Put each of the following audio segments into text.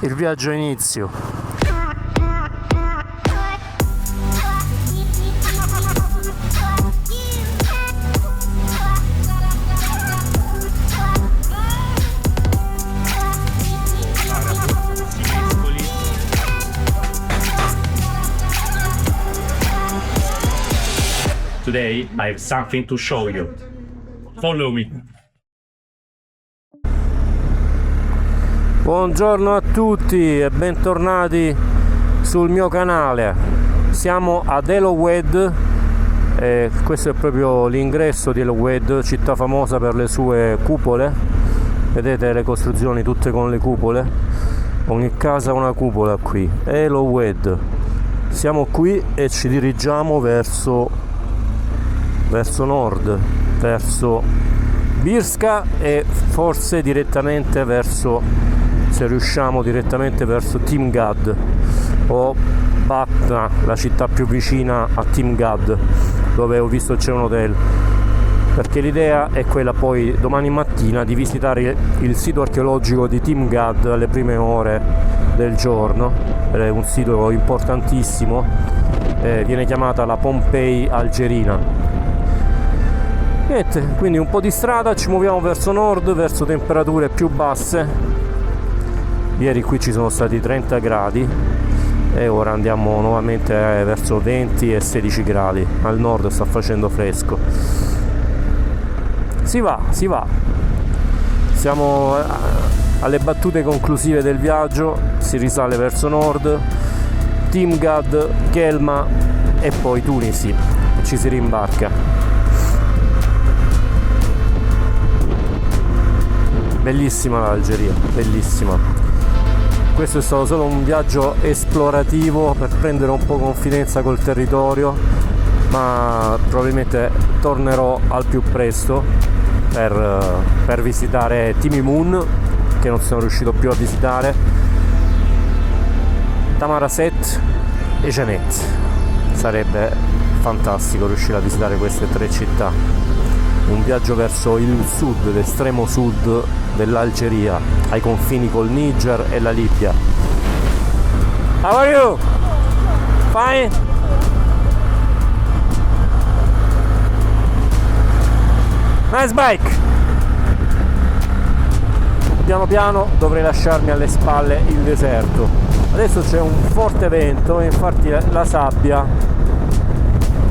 il viaggio inizio. Today I have something to show you. Follow me. Buongiorno a tutti e bentornati sul mio canale. Siamo ad Oued e questo è proprio l'ingresso di Oued, città famosa per le sue cupole. Vedete le costruzioni tutte con le cupole? Ogni casa ha una cupola qui. Oued. Siamo qui e ci dirigiamo verso nord, verso Birska e forse direttamente verso, se riusciamo, direttamente verso Timgad o Batna, la città più vicina a Timgad, dove ho visto c'è un hotel, perché l'idea è quella poi domani mattina di visitare il sito archeologico di Timgad alle prime ore del giorno. È un sito importantissimo, viene chiamata la Pompeii algerina. Niente, quindi un po' di strada, ci muoviamo verso nord, verso temperature più basse. Ieri qui ci sono stati 30 gradi e ora andiamo nuovamente verso 20 e 16 gradi. Al nord sta facendo fresco. Si va. Siamo alle battute conclusive del viaggio, si risale verso nord, Timgad, Kelma e poi Tunisi. Ci si rimbarca. Bellissima l'Algeria, bellissima. Questo è stato solo un viaggio esplorativo per prendere un po' confidenza col territorio, ma probabilmente tornerò al più presto per visitare Timimun, che non sono riuscito più a visitare, Tamarasset e Janet. Sarebbe fantastico riuscire a visitare queste tre città. Un viaggio verso il sud, l'estremo sud dell'Algeria, ai confini col Niger e la Libia. How are you? Fine? Nice bike! Piano piano dovrei lasciarmi alle spalle il deserto. Adesso c'è un forte vento e infatti la sabbia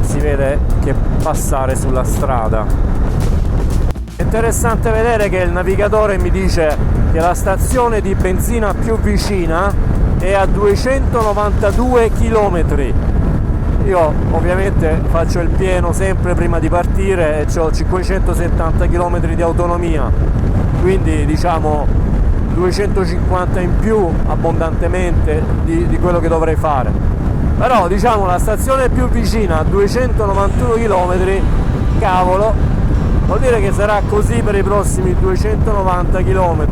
si vede che passare sulla strada. È interessante vedere che il navigatore mi dice che la stazione di benzina più vicina è a 292 km. Io ovviamente faccio il pieno sempre prima di partire e ho 570 km di autonomia, quindi diciamo 250 in più abbondantemente di quello che dovrei fare. Però diciamo la stazione più vicina a 291 km, cavolo, vuol dire che sarà così per i prossimi 290 km.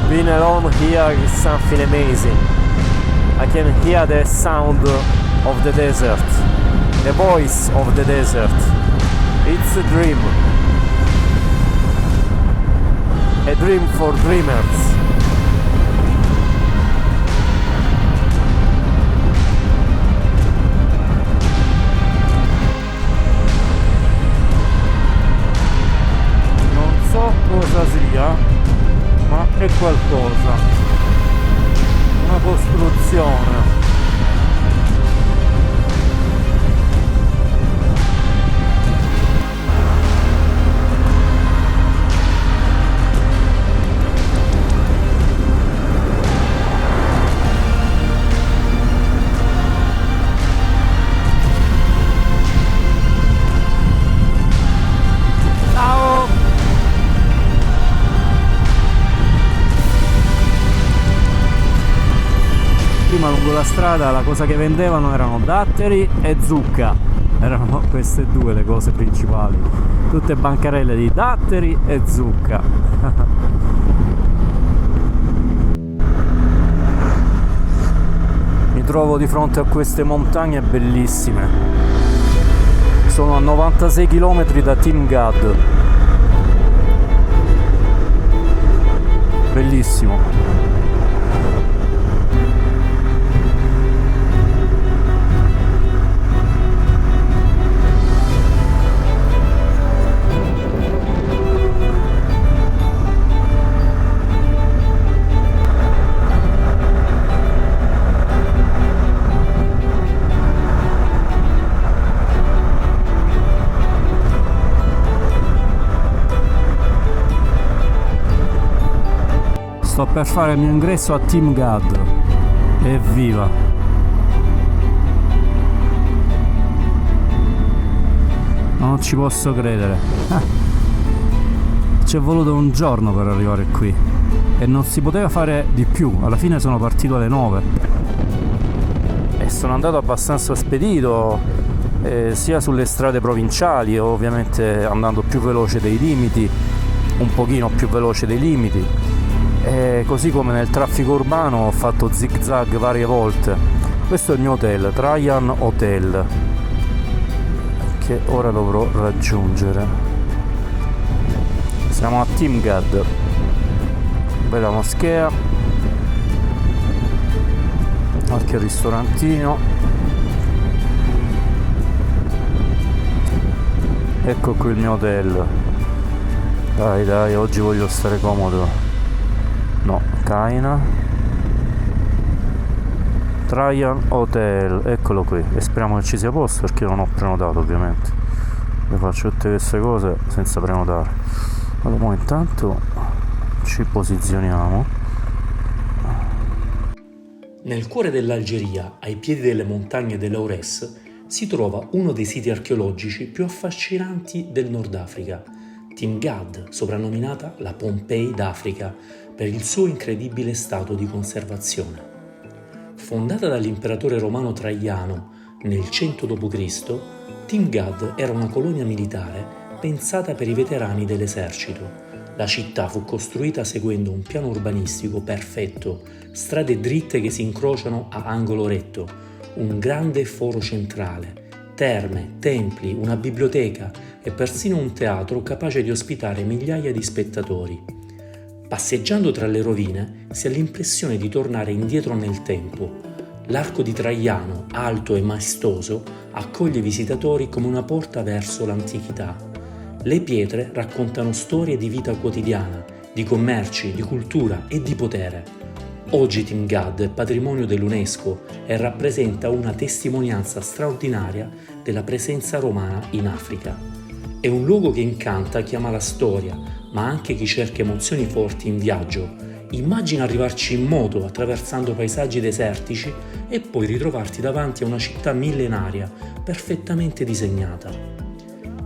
Being alone here is something amazing. I can hear the sound of the desert, the voice of the desert. It's a dream for dreamers. Non so cosa sia, ma è qualcosa, una costruzione. Prima lungo la strada la cosa che vendevano erano datteri e zucca, Erano queste due le cose principali, tutte bancarelle di datteri e zucca. Mi trovo di fronte a queste montagne bellissime, sono a 96 km da Timgad, bellissimo. Sto per fare il mio ingresso a Timgad. Evviva! Non ci posso credere. Ci è voluto un giorno per arrivare qui e non si poteva fare di più. Alla fine sono partito alle 9 e sono andato abbastanza spedito, sia sulle strade provinciali, ovviamente andando più veloce dei limiti, un pochino più veloce dei limiti. Così come nel traffico urbano ho fatto zig zag varie volte. Questo è il mio hotel, Trajan Hotel, che ora dovrò raggiungere. Siamo a Timgad, bella moschea, qualche ristorantino. Ecco qui il mio hotel. Dai, oggi voglio stare comodo. No, Caina Trajan Hotel, eccolo qui, e speriamo che ci sia posto perché non ho prenotato, ovviamente. Le faccio tutte queste cose senza prenotare. Allora, intanto ci posizioniamo. Nel cuore dell'Algeria, ai piedi delle montagne dell'Aures, si trova uno dei siti archeologici più affascinanti del Nord Africa, Timgad, soprannominata la Pompeii d'Africa per il suo incredibile stato di conservazione. Fondata dall'imperatore romano Traiano nel 100 d.C., Timgad era una colonia militare pensata per i veterani dell'esercito. La città fu costruita seguendo un piano urbanistico perfetto, strade dritte che si incrociano a angolo retto, un grande foro centrale, terme, templi, una biblioteca e persino un teatro capace di ospitare migliaia di spettatori. Passeggiando tra le rovine si ha l'impressione di tornare indietro nel tempo. L'arco di Traiano, alto e maestoso, accoglie i visitatori come una porta verso l'antichità. Le pietre raccontano storie di vita quotidiana, di commerci, di cultura e di potere. Oggi Timgad è patrimonio dell'UNESCO e rappresenta una testimonianza straordinaria della presenza romana in Africa. È un luogo che incanta chi ama la storia, ma anche chi cerca emozioni forti in viaggio. Immagina arrivarci in moto attraversando paesaggi desertici e poi ritrovarti davanti a una città millenaria, perfettamente disegnata.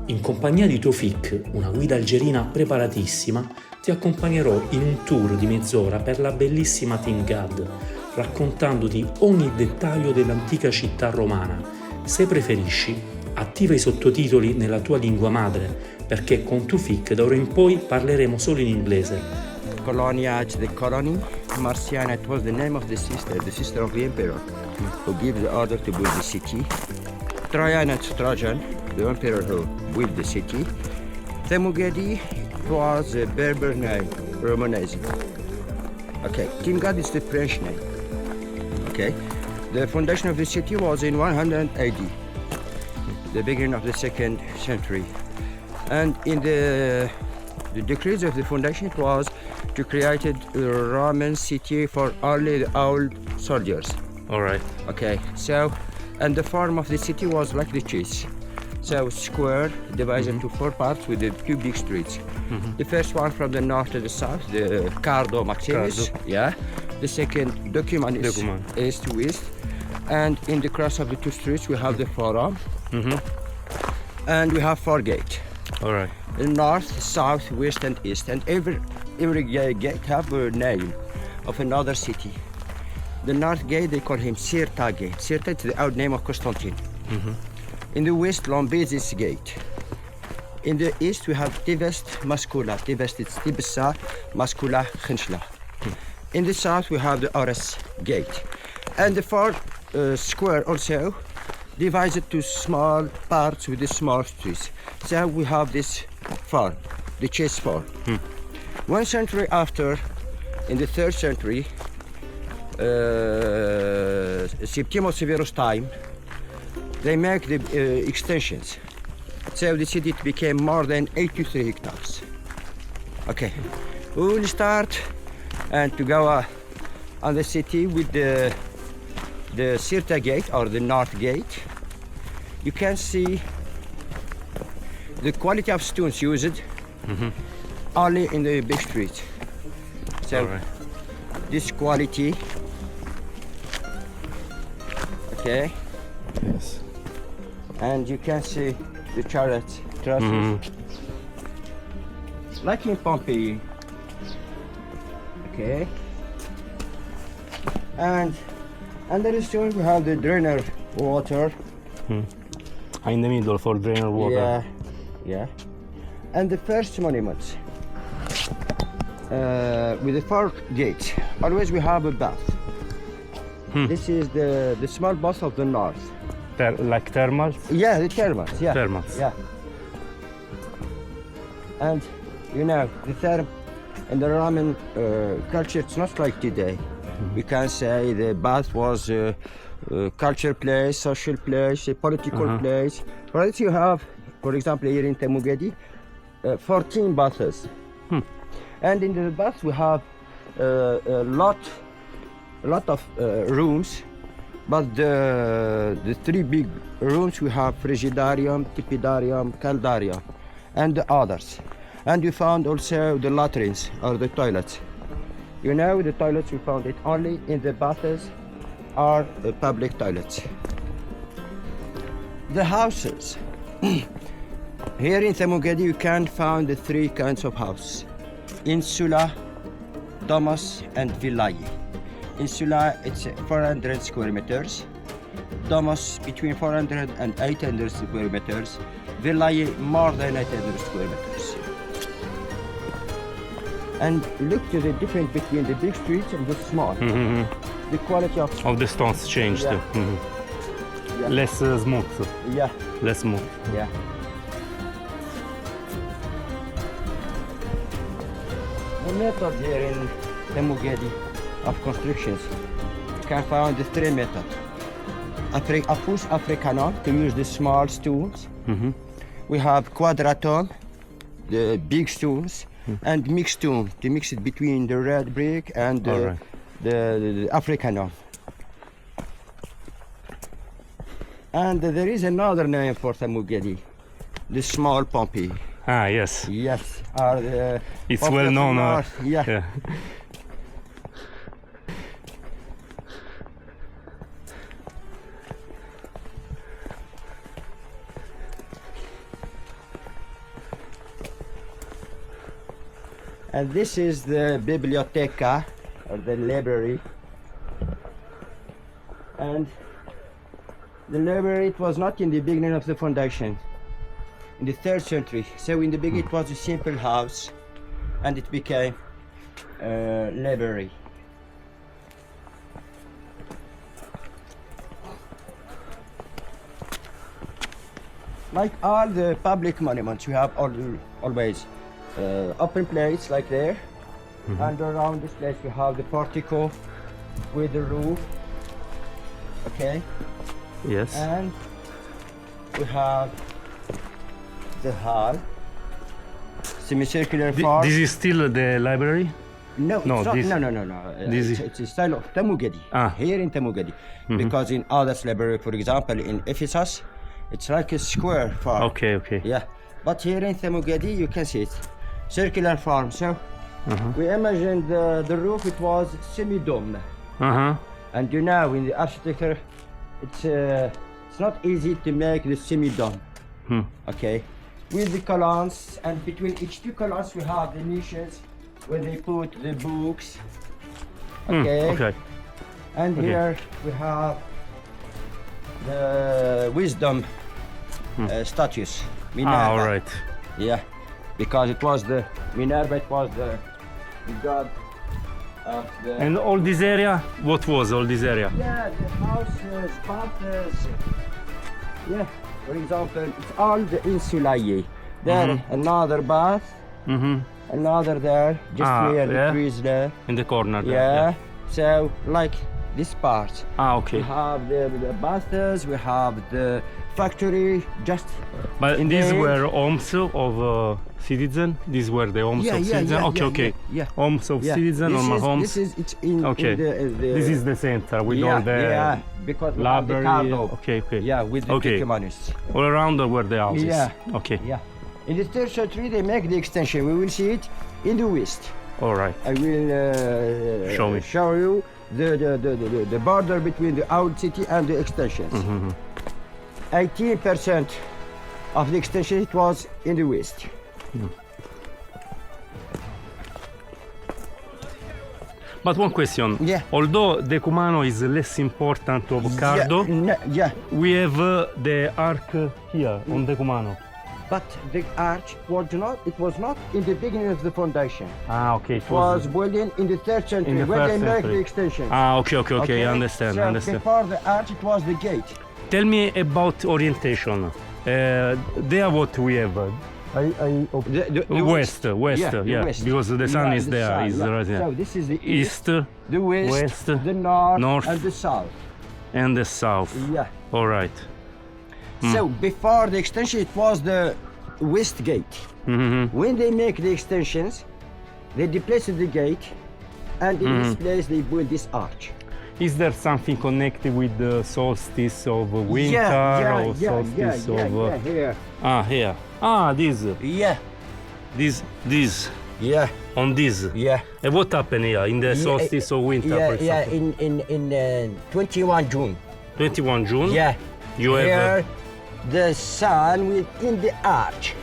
In compagnia di Toufik, una guida algerina preparatissima, ti accompagnerò in un tour di mezz'ora per la bellissima Timgad, raccontandoti ogni dettaglio dell'antica città romana. Se preferisci, attiva i sottotitoli nella tua lingua madre, perché con Toufik da ora in poi parleremo solo in inglese. Colonia the colony, Marciana, it was the name of the sister of the emperor, who gave the order to build the city. Trajan and Trajan, the emperor who built the city. Thamugadi was a Berber name, Romanism. Okay, Timgad is the French name. Okay, the foundation of the city was in 100 AD, the beginning of the 2nd century. And in the decrees of the foundation, it was to create a Roman city for only the old soldiers. All right. Okay, so, and the form of the city was like the cheese. So square, divided into 4 parts with the 2 big streets. The first one from the north to the south, the Cardo Maximus. Yeah. The second, Document is east to west. And in the cross of the 2 streets, we have the Forum. And we have 4 gates. All right. The north, south, west, and east. And every gate have a name of another city. The north gate, they call him Sirta gate. Sirta is the old name of Constantine. In the west, Lambezis Gate. In the east, we have Tivest Mascula. Tivest is Tibessa Mascula Chinchla. In the south, we have the Ares Gate. And the fourth square also divided to small parts with the small streets. So we have this farm, the chase farm. 1 century after, in the 3rd century, Septimius Severus' time, they make the extensions. So the city became more than 83 hectares. Okay, we will start and to go on the city with the Sirta Gate or the North Gate. You can see the quality of stones used only in the big street. So this quality, okay. Yes. And you can see the chariot trusses, like in Pompeii. Okay. And under the stone we have the drainer water. In the middle for drainer water. Yeah, yeah. And the first monument with the 4 gates. Always we have a bath. This is the small bath of the north. Like thermals? Yeah, the thermals. Yeah. Thermals. Yeah. And you know the therm in the Roman culture, it's not like today. We can say the bath was a cultural place, social place, a political place. For instance, you have, for example, here in Thamugadi, 14 baths. And in the bath we have a lot of rooms, but the 3 big rooms we have frigidarium, tepidarium, caldarium, and the others. And we found also the latrines or the toilets. You know, the toilets we found it only in the baths or public toilets. The houses. Here in Thamugadi you can find the 3 kinds of houses: insula, domus, and villae. Insula, it's 400 square meters. Domus, between 400 and 800 square meters. Villae, more than 800 square meters. And look to the difference between the big streets and the small. The quality of the stones changed. Yeah. Yeah. Less smooth. Yeah, Less smooth. yeah. The method here in Thamugadi of constructions, you can find the 3 methods. Apus Africanum, to use the small stones. We have quadratum, the big stones, and mixed stone, to mix it between the red brick and the Africanum. And there is another name for Thamugadi, the small Pompeii. Ah, yes. Yes, It's well known. Yeah. And this is the biblioteca, or the library. And the library, it was not in the beginning of the foundation, in the 3rd century. So in the beginning it was a simple house, and it became a library. Like all the public monuments, you have always open place like there, and around this place we have the portico with the roof. Okay. Yes. And we have the hall, semicircular form. This is still the library? No, No, it's not, this- no. this is- It's a style of Thamugadi. Ah. Here in Thamugadi, because in others library, for example, in Ephesus, it's like a square form. Okay. Yeah, but here in Thamugadi, you can see it, circular form. So we imagined the roof. It was semi-dome, and you know, in the architecture, it's not easy to make the semi-dome. Okay, with the columns, and between each 2 columns we have the niches where they put the books. Okay. Okay. And here we have the wisdom statues. Ah, Minerva. all right. Yeah, because it was the Minerva. It was the god of the. And all this area, what was all this area? Yeah, the houses, baths. Yeah, for example, it's all the insulae. There, another bath, another there, just near the trees there. In the corner there. Yeah. So like this part. Ah, okay. We have the baths, we have the factory, just. But in these the- were homes of citizens? These were the homes of citizens? Okay. Homes of citizens, normal homes? This is it's in, Okay. in the This is the center with all the because we have the library. cargo. Okay. Yeah, with the Turkmenists. All around were the houses. Yeah. Okay. Yeah. In the third century, they make the extension. We will see it in the west. All right. I will Show me. show you the border between the old city and the extensions. 18% of the extension it was in the west. But one question. Yeah. Although Decumano is less important of Cardo, Yeah. we have the arc here on Decumano. But the arch was not in the beginning of the foundation. Ah, okay. It was built in the third century in the when they first make century. the extension. Ah, okay. I understand. So before the arch, it was the gate. Tell me about orientation. There what we have. The West, the west. because the sun Yeah, is the there. sun, Is yeah. right there. So this is the East the west, west, the north, north. and the south. and the south. Yeah. All right. So before the extension, it was the west gate. When they make the extensions, they deplace the gate, and in this place they build this arch. Is there something connected with the solstice of winter or solstice of? Here. Here. This. Yeah. This. Yeah. On this. Yeah. And what happened here in the solstice of winter, for example? in 21 June. 21 June. Yeah. You have. Here, the sun will in the arch.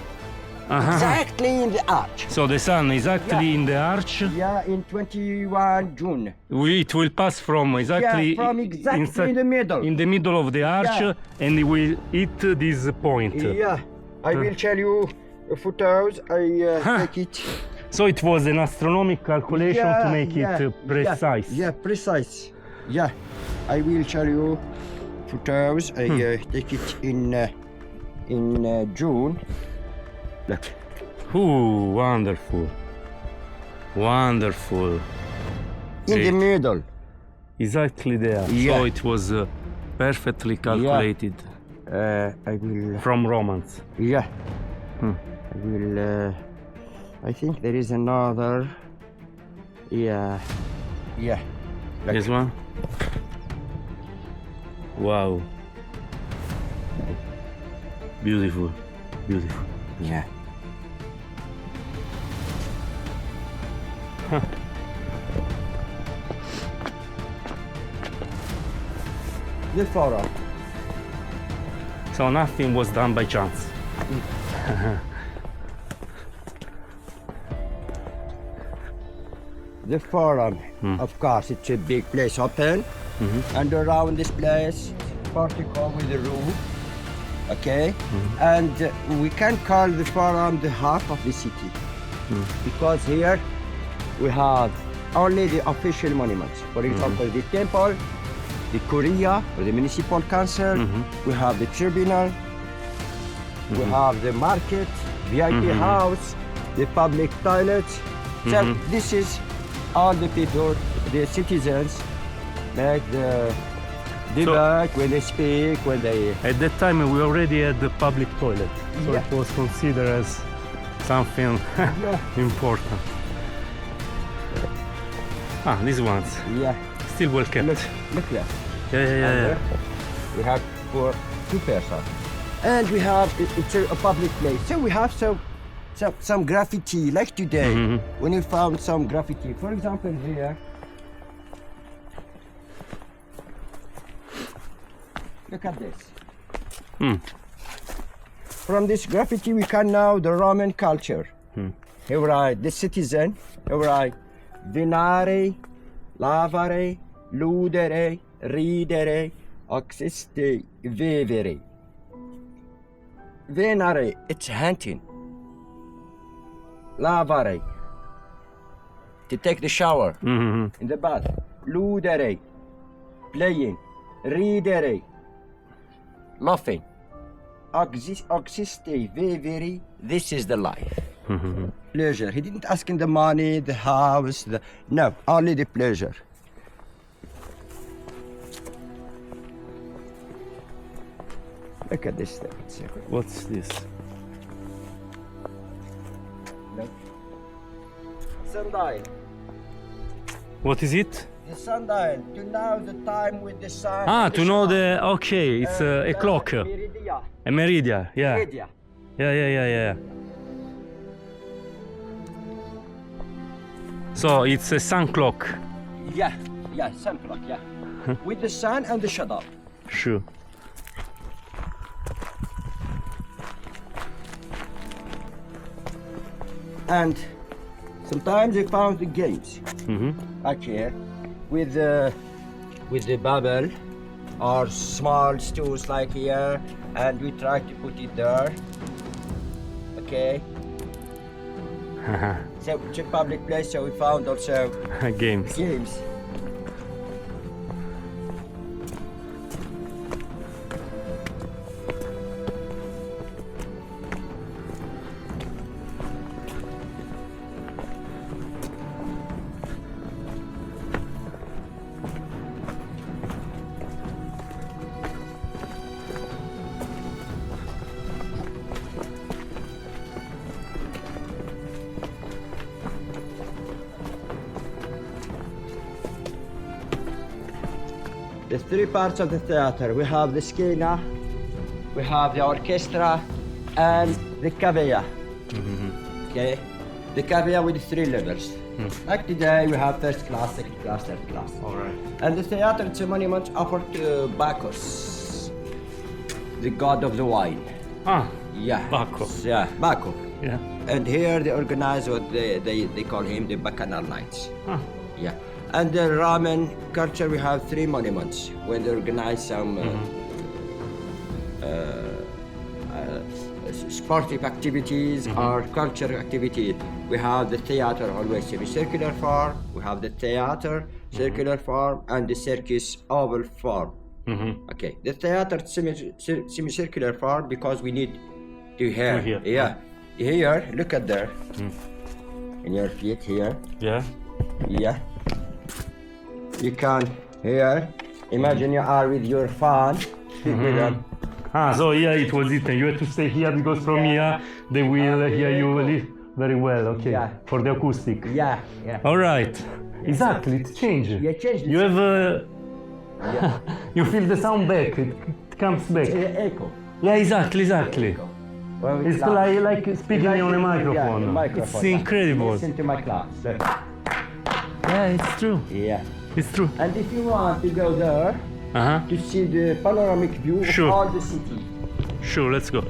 Exactly in the arch. So the sun is actually in the arch. Yeah, in 21 June. It will pass from exactly, exactly in the middle. In the middle of the arch, Yeah. and it will hit this point. Yeah, I will tell you photos. I take it. So it was an astronomical calculation to make it precise. Yeah, precise. Yeah, I will show you photos. I take it in June. Look. Ooh, wonderful. Wonderful. In the middle. Exactly there. Yeah. So it was perfectly calculated I will. from Romans. Yeah. I will. I think there is another. Yeah. Yeah. Look. This one? Wow. Beautiful. Beautiful. Yeah. The forum. So nothing was done by chance. The forum, of course, it's a big place open, and around this place, portico with a roof, okay? And we can call the forum the heart of the city, because here we have only the official monuments. For example, the temple, the Kuria, or the municipal council, we have the tribunal, we have the market, VIP house, the public toilets. So this is all the people, the citizens, make the debate when they speak, when they... At that time we already had the public toilet, so Yeah. it was considered as something important. These ones, Yeah, still well kept. look there. Yeah. We have for 2 persons. And we have, it's a public place. So we have some graffiti, like today, when you found some graffiti. For example, here. Look at this. From this graffiti, we can know the Roman culture. Here write the citizen, here write venare, lavare, ludere, ridere, acceste, vivere. Venare, it's hunting. Lavare, to take the shower in the bath. Ludere, playing. Ridere, laughing. Existe, vivere, this is the life. Pleasure. He didn't ask him the money, the house, no, only the pleasure. Look at this thing. What's this? Look. Sundial. What is it? The sundial, to know the time with the sun. Ah, and to the know sun. the... Okay, it's a clock. Meridia. A meridia, yeah. Meridia. Yeah. So it's a sun clock. Yeah, sun clock, yeah. With the sun and the shadow. Sure. And sometimes they found the games. Like here, with the bubble or small stools like here, and we try to put it there. Okay. So it's a public place, so we found also Games. games. There's three parts of the theater. We have the scena, we have the orchestra, and the cavea. Okay? The cavea with 3 levels. Like today, we have first class, second class, third class. All right. And the theater, it's a monument offered to Bacchus, the god of the wine. Ah, Yeah. Bacchus. Yeah, Bacchus. yeah. And here they organize what they call him the Bacchanal Nights. Ah. Yeah. And the Roman culture, we have 3 monuments when they organize some sportive activities or cultural activity. We have the theater always semicircular form, we have the theater circular form, and the circus oval form. Okay, the theater semicircular form because we need to hear. hear. Yeah, here, look at there. In your feet here. Yeah. Yeah. You can hear. Imagine you are with your fan. Ah, so yeah, it was it. You had to stay here because from here they will hear you very well. Okay. Yeah. For the acoustic. Yeah. All right. Exactly. It changed. Yeah, changed. You have. You feel the sound back. It comes back. Echo. Yeah, exactly. Well, It's like speaking on a microphone. Yeah, a microphone. It's incredible. Listen to my class. Yeah, it's true. Yeah. It's true. And if you want to go there to see the panoramic view Sure. of all the city. Sure, let's go.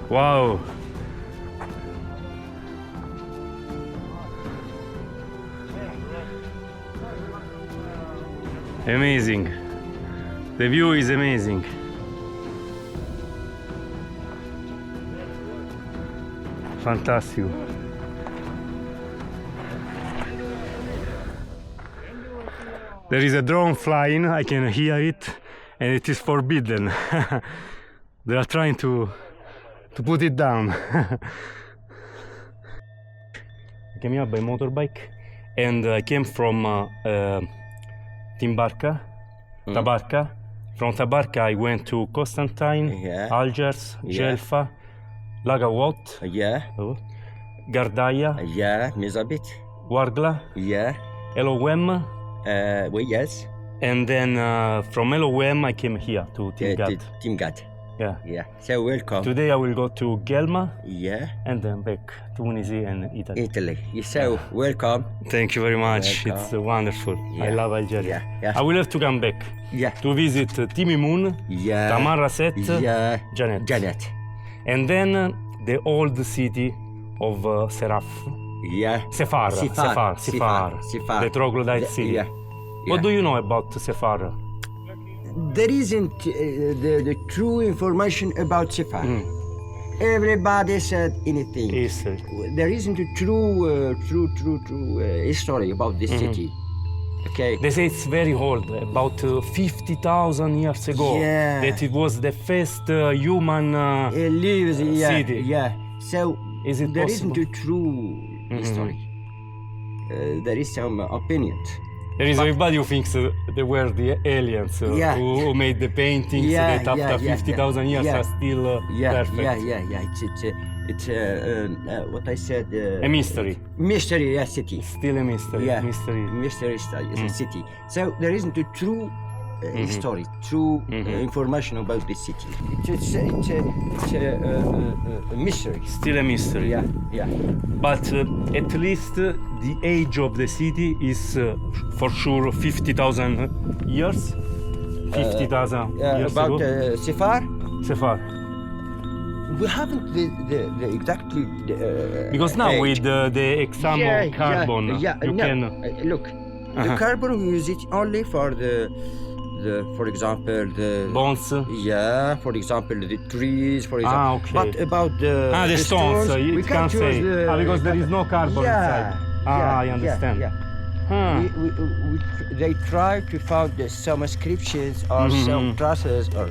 Wow. Amazing. The view is amazing. Fantastico. There is a drone flying, I can hear it, and it is forbidden. They are trying to put it down. I came here by motorbike, and I came from Tabarka. From Tabarka I went to Constantine, Yeah. Algiers, Yeah. Jelfa, Lagawot, Yeah. Gardaia, Yeah. Mizabit. Wargla, Yeah. Elohim, Well, yes. and then from Elohim I came here to Timgad. Timgad. Yeah. Yeah. So welcome. Today I will go to Gelma Yeah. and then back to Tunisia and Italy. Italy. So welcome. Thank you very much. Welcome. It's wonderful. I Yeah. love Algeria. Yeah, yeah. I will have to come back Yeah. to visit Timimoun, Yeah. Tamarraset, Yeah. Janet. Janet. And then the old city of Sefar. Yeah. Sefar. Sefar. The troglodyte city. Yeah. What do you know about Sefar? There isn't the true information about Sefar. Everybody said anything. History. There isn't a true history about this city. Okay. They say it's very old, about 50,000 years ago. Yeah. That it was the first human It lives, yeah, city. yeah. So Is it there possible? isn't a true history. There is some opinions. There is everybody who thinks they were the aliens Yeah. who made the paintings Yeah, that after yeah, 50,000 years yeah. are still perfect. It's what I said. A mystery. Mystery, yeah, city. Still a mystery. Yeah, Mystery. mystery is a city. So there isn't a true history, true information about this city. It's a mystery. Still a mystery. Yeah, yeah. But at least the age of the city is for sure 50,000 years. 50,000 years About ago. Sefar, Sefar. we haven't the exactly. Because now age. with the example carbon, you no. can. Look. The carbon we use it only for the for example the Bones. Yeah, for example the trees, for example. okay. But about The stones, we you can't use say. Because there is no carbon inside. I understand. Yeah. They try to find some inscriptions or some traces, or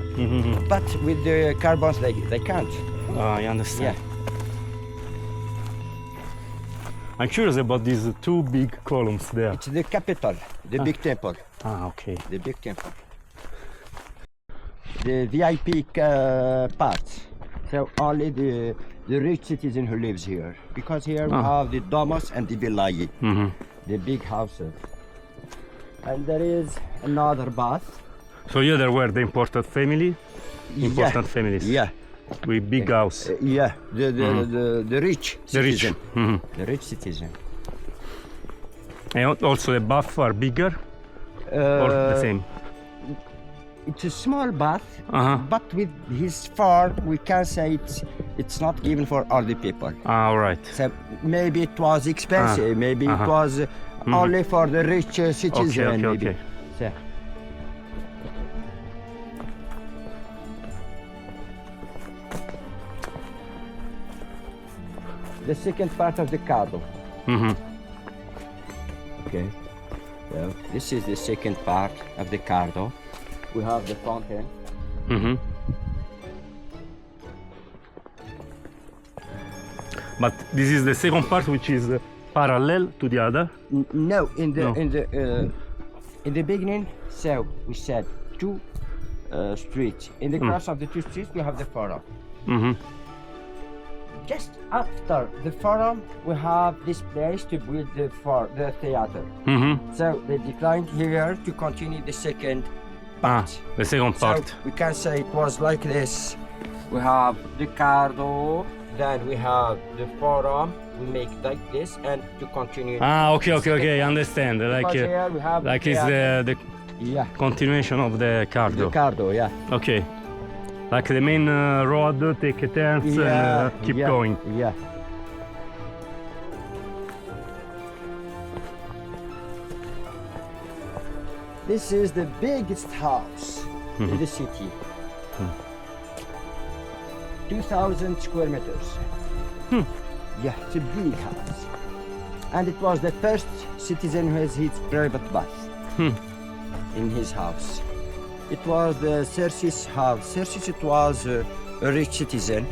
but with the carbons they can't. I understand. I'm curious about these two big columns there. It's the capital, the big temple, Okay. the big temple. The VIP part. So only the rich citizen who lives here, because here we have the domus and the villae, the big houses. And there is another bath. So here there were the important families. Yeah. With big house. Yeah, the rich The rich. citizen. The rich citizen. And also the baths are bigger or the same? It's a small bath, but with his farm, we can say it's not given for all the people. All right. So maybe it was expensive, maybe it was only for the rich citizen. Maybe. Okay. So, the second part of the cardo. Okay. So this is the second part of the cardo. We have the fountain. But this is the second part, which is parallel to the other. No, in the beginning, so we said two streets. In the cross of the two streets, we have the forum. Just after the forum, we have this place to build the theater. So they declined here to continue the second part. The second part. So we can say it was like this. We have the cardo, then we have the forum. We make like this, and to continue. Okay, I understand. Like here we have it's the continuation of the cardo. The cardo, yeah. Okay. Like the main road, take a turn and keep going. Yeah. This is the biggest house in the city. 2,000 square meters. Yeah, it's a big house. And it was the first citizen who has his private bath in his house. It was the Solstice house. Solstice, it was a rich citizen.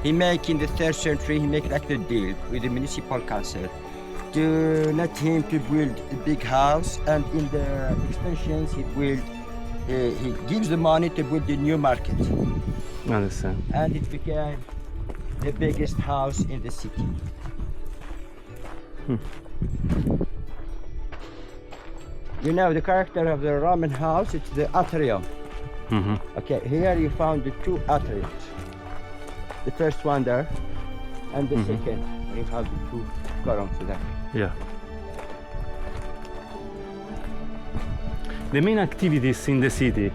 He make in the 3rd century, he make like a deal with the municipal council to let him to build a big house, and in the extensions he gives the money to build the new market. I understand. And it became the biggest house in the city. You know the character of the Roman house, it's the atrium. Okay, here you found the two athletes. The first one there, and the second. You have the two columns there. Yeah. The main activities in the city,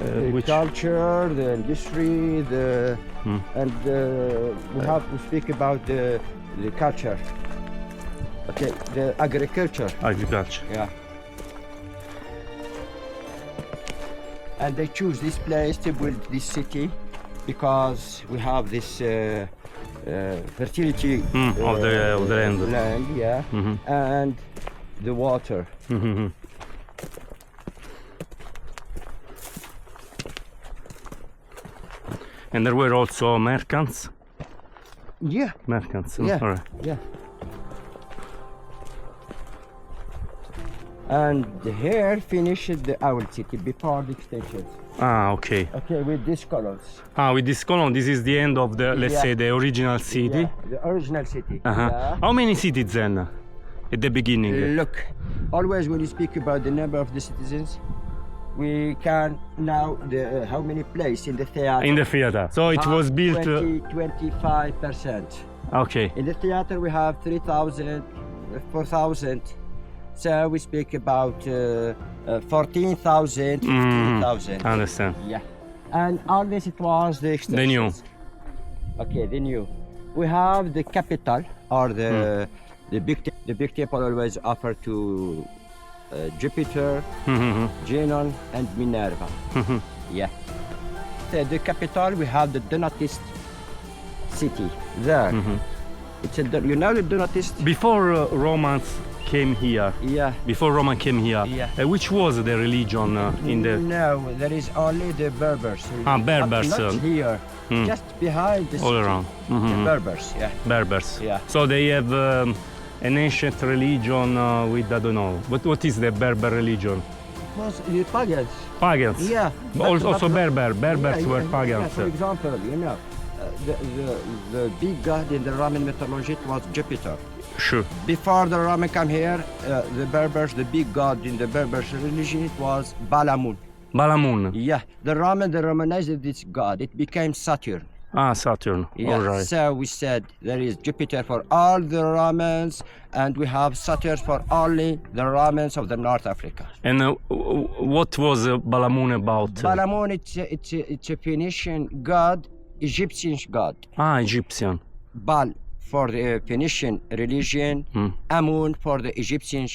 The culture, the industry, and we have to speak about the culture. Okay, the agriculture. agriculture. Yeah. And they choose this place to build this city because we have this fertility Of the land. yeah, and the water. And there were also merchants. Yeah, Merchants. yeah, All right. yeah. And here finished the Oued city before the extensions. Ah, okay. Okay, with these colors. Ah, with this column, this is the end of the, let's Yeah. say, the original city. Yeah, the original city. Yeah. How many cities then? At the beginning? Look, always when you speak about the number of the citizens, we can now the how many places in the theater. In the theater. So it was built. 25%. Okay. In the theater we have 3,000, 4,000. So we speak about 14,000, 15,000. Understand. Yeah. And all this it was the extensions. The new. Okay, the new. We have the capital or the big temple always offer to Jupiter, Junon, and Minerva. Yeah. The capital we have the Donatist city there. It's a you know the Donatist. Before Romans came here. Yeah. Before Roman came here. Yeah. Which was the religion in the? No, there is only the Berbers. Berbers. Not here. Just behind the All city. around. The Berbers. Yeah. Berbers. Yeah. So they have an ancient religion with, I don't know, what is the Berber religion? It was the pagans. Pagans. Yeah. Also Berbers were pagans. Yeah, for example, you know, the big god in the Roman mythology it was Jupiter. Sure. Before the Roman come here, the Berbers, the big god in the Berbers religion it was Balamun. Balamun. Yeah. The Romanized this god. It became Saturn. Ah, Saturn. Yeah. All right. So we said there is Jupiter for all the Romans, and we have Saturn for only the Romans of the North Africa. And what was Balamun about? Balamun, it's a Phoenician god, Egyptian god. Ah, Egyptian. Bal for the Phoenician religion, Amun for the Egyptian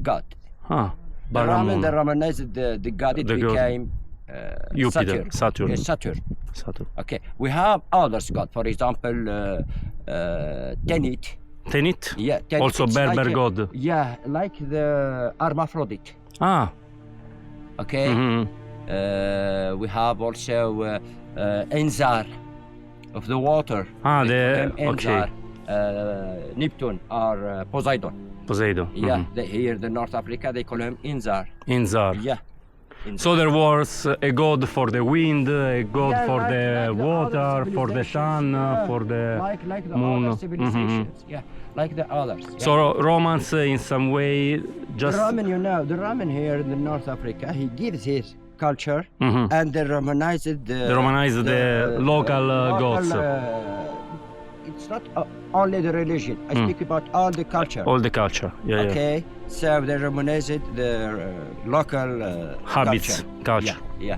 god. Ah, The Balamun. Romanized the god, it The god. became Jupiter, Saturn. Yeah, Saturn. Saturn. Okay, we have others god, for example, Tenit. Tenit? Yeah, Tenit, Also it's Berber like god. Yeah, like the hermaphrodite. Ah. Okay. We have also Enzar of the water. Ah, They the call him okay. Enzar, Neptune or Poseidon. Poseidon. Yeah, here in North Africa they call him Enzar. Inzar. Yeah. So there was a god for the wind, a god Yeah, for like the water, other for the sun, civilizations, for the like the moon. other civilizations. Yeah, like the others. Yeah. So Romans in some way just the Roman, you know, the Roman here in the North Africa, he gives his culture and they romanized the local gods. It's not only the religion. I speak about all the culture. All the culture. Yeah, yeah. Okay, so they romanized the local Habits, culture. Yeah.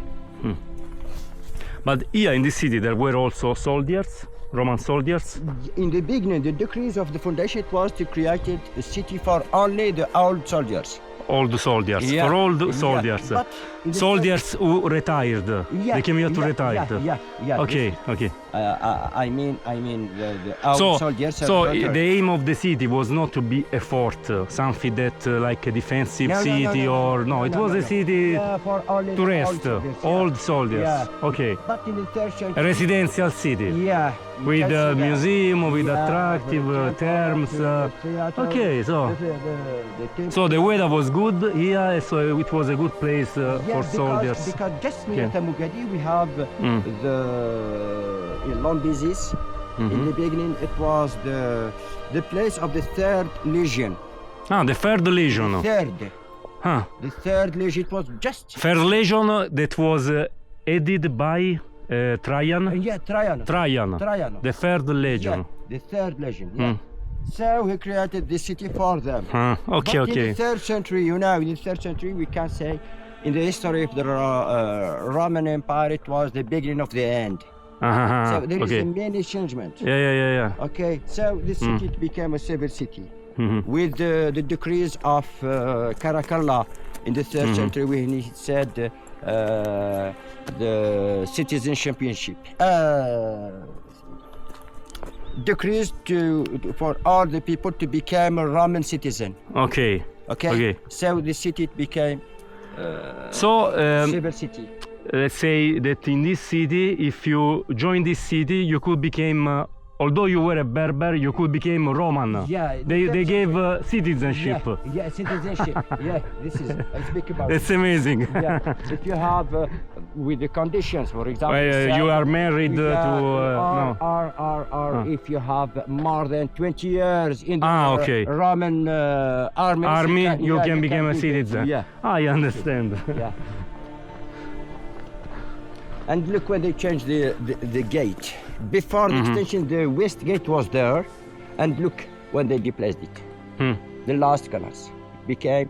But here in this city there were also soldiers, Roman soldiers. In the beginning, the decrees of the foundation was to create a city for only the old soldiers. Old soldiers, Yeah. for old Yeah. soldiers. But in the Soldiers who retired. Yeah, They came here to yeah, retire. Yeah. Okay, okay. I mean the old So, soldiers. so retired. the aim of the city was not to be a fort, something that like a defensive No, no, no, city, no, or no, it no, was no, a no. city Yeah, for only to the rest, old soldiers, yeah. old soldiers. Yeah. Okay, But in the third a century, residential city yeah, you with can see a that. museum, with Yeah, attractive the terms. theater, Okay, so the so the weather was good here, so it was a good place for soldiers. Because just near Yeah. Thamugadi we have the in Lombizis. In the beginning, it was the place of the third legion. Ah, the third legion. Third. Huh. The third legion, it was just Third legion that was headed by Trajan. Trajan. Trajan. The third legion. Yeah, the third legion. Yeah. So he created the city for them. Okay, but okay. In the 3rd century, in the 3rd century, we can say, in the history of the Roman Empire, it was the beginning of the end. So there is a many changement. Yeah. Okay, so the city became a civil city. With the decrees of Caracalla in the 3rd century, when he said the citizenship decrees for all the people to become a Roman citizen. Okay. So the city became civil city. Let's say that in this city, if you join this city, you could become, although you were a Berber, you could become Roman. Yeah. They gave citizenship. Yeah, citizenship. Yeah, this is, I speak about That's amazing. Yeah, if you have, with the conditions, for example, you are married to, or if you have more than 20 years in the Roman army, you can become a citizen. Yeah. I understand. Yeah. And look when they changed the gate. Before the extension, the west gate was there, and look when they displaced it. The last colors became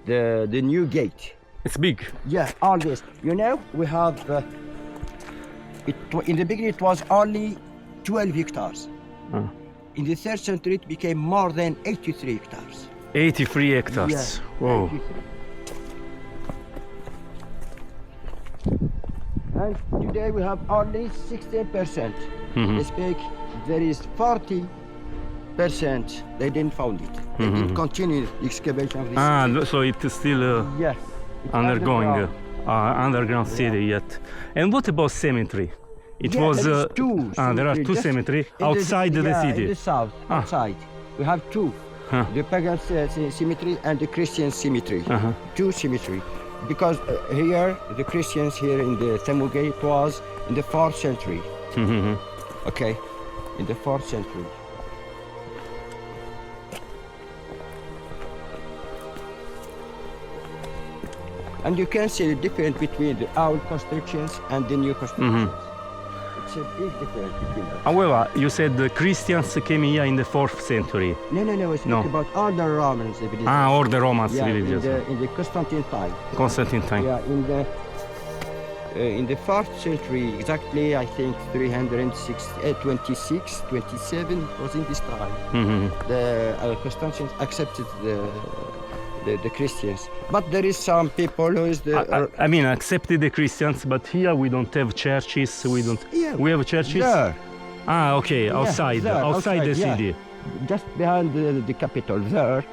the new gate. It's big. Yeah, all this. You know, we have in the beginning it was only 12 hectares. In the 3rd century it became more than 83 hectares. 83 hectares. Yeah. Whoa. 83. And today we have only 16%. They speak, there is 40%. They didn't found it. They didn't continue the excavation of this. So it's still undergoing underground city yet. And what about cemetery? It was two. There are two cemeteries outside the city. In the south, outside. We have two. The pagan cemetery and the Christian cemetery. Two cemeteries. Because here, the Christians here in the Thamugadi, it was in the 4th century. Okay, in the 4th century. And you can see the difference between the old constructions and the new constructions. It's a big difference between them. However, you said the Christians came here in the 4th century. No, I speak about all the Romans. All the Romans villages. In the Constantine time. Constantine time. Yeah, in the 4th century, exactly, I think 326, 27 was in this time. The Constantines accepted the Christians, but there is some people who is I mean, accepted the Christians, but here we don't have churches. We don't. Yeah, we have churches. There. Okay, outside the city. Just behind the capital there.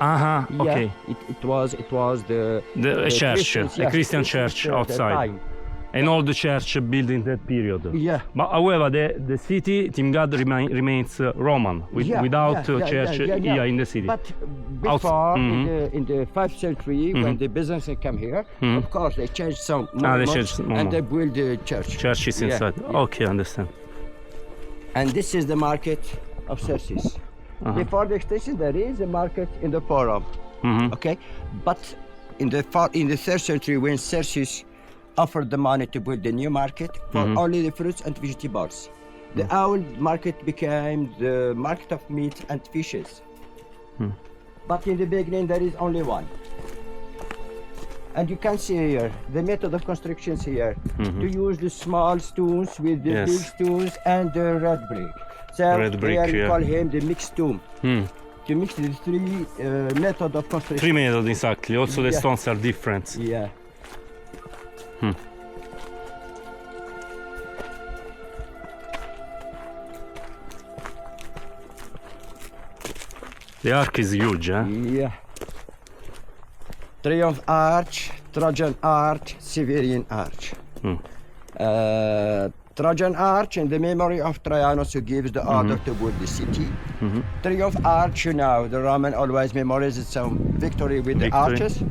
Okay. It was the church, a Christian church outside. An old church built in that period. Yeah. But however, the city, Timgad, remains Roman, without church here in the city. But before, in the 5th century, when the Byzantines came here, of course, they changed some and they built the church. Churches inside. Okay, understand. And this is the market of Solstice. Before the extension, there is a market in the Forum. Okay, but in the 3rd century, when Solstice offered the money to build the new market for only the fruits and vegetables, the old market became the market of meat and fishes. But in the beginning, there is only one. And you can see here the method of constructions here to use the small stones with the big stones and the red brick. So here we call him the mixed tomb. To mix the three methods of construction. 3 methods exactly. Also the stones are different. Yeah. The arc is huge, eh? Yeah. Triumph Arch, Trajan Arch, Severian Arch. Trajan Arch in the memory of Trajanus, who gives the order to build the city. Triumph Arch, you know, the Roman always memorizes some victory with the arches.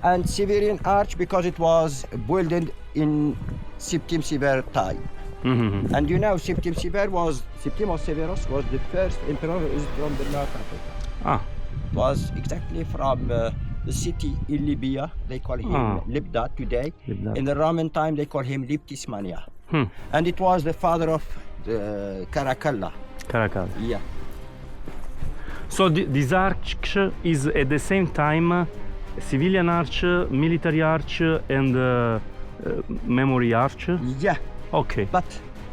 And Severian Arch because it was built in Septim Sever time. And you know, Septim Severus was the first emperor who is from the North Africa. It was exactly from the city in Libya. They call him Libda today. Libda. In the Roman time, they call him Liptismania. And it was the father of the Caracalla. Caracalla. Yeah. So this arch is at the same time civilian arch, military arch, and memory arch. Yeah. Okay. But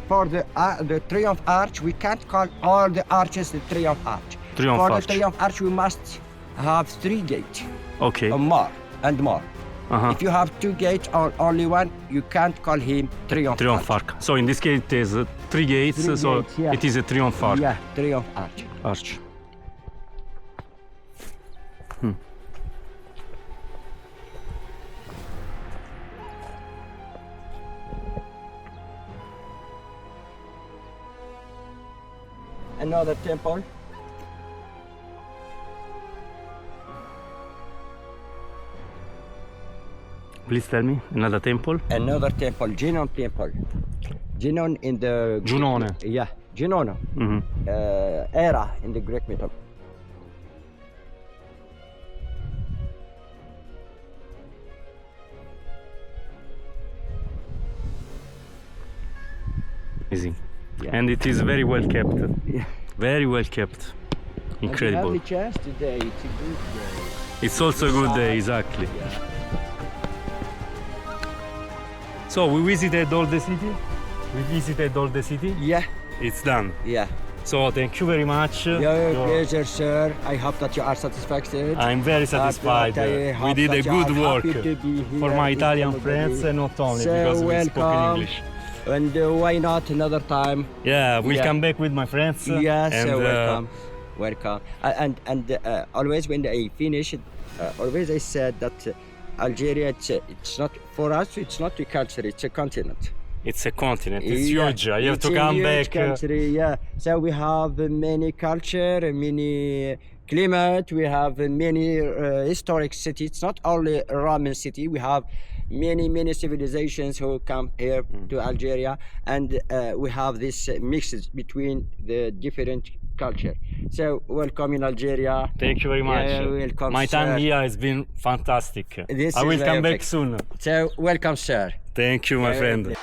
for the Triumph Arch, we can't call all the arches the Triumph Arch. Triumph for Arch. the Triumph Arch, we must have 3 gates. Okay. More and more. If you have 2 gates or only one, you can't call him Triumph Triumph Arch. Arch. So in this case, it is 3 gates. 3 so gates, yeah. it is a Triumph Arch. Yeah, Triumph Arch. Arch. Another temple. Please tell me another temple. Another temple, Ginon temple. Ginon in the Giunone. Yeah, Ginon. Era in the Greek mythology. Amazing. Yeah. And it is very well kept. Yeah. Very well kept. Incredible. And we have the chance today. It's a good day. It's also a good day, exactly. Yeah. So we visited all the city. We visited all the city. Yeah. It's done. Yeah. So thank you very much. Your pleasure, sir. I hope that you are satisfied. I'm very satisfied. We did a good work for my Italian friends and not only So because we spoke in welcome. English. And why not another time? Yeah, we'll Yeah. come back with my friends. Yes, and, welcome. Welcome. And always when I finish it, always I said that Algeria, it's not for us. It's not a culture. It's a continent. It's a continent. It's Yeah, huge. I have it's to a come huge back. Country, yeah. So we have many culture, many climate. We have many historic cities. It's not only a Roman city. We have many civilizations who come here to Algeria, and we have this mix between the different culture. So welcome in Algeria. Thank you very much. Yeah, welcome, my time sir. here has been fantastic. This I is will come back perfect. soon. So welcome, sir. Thank you, my friend.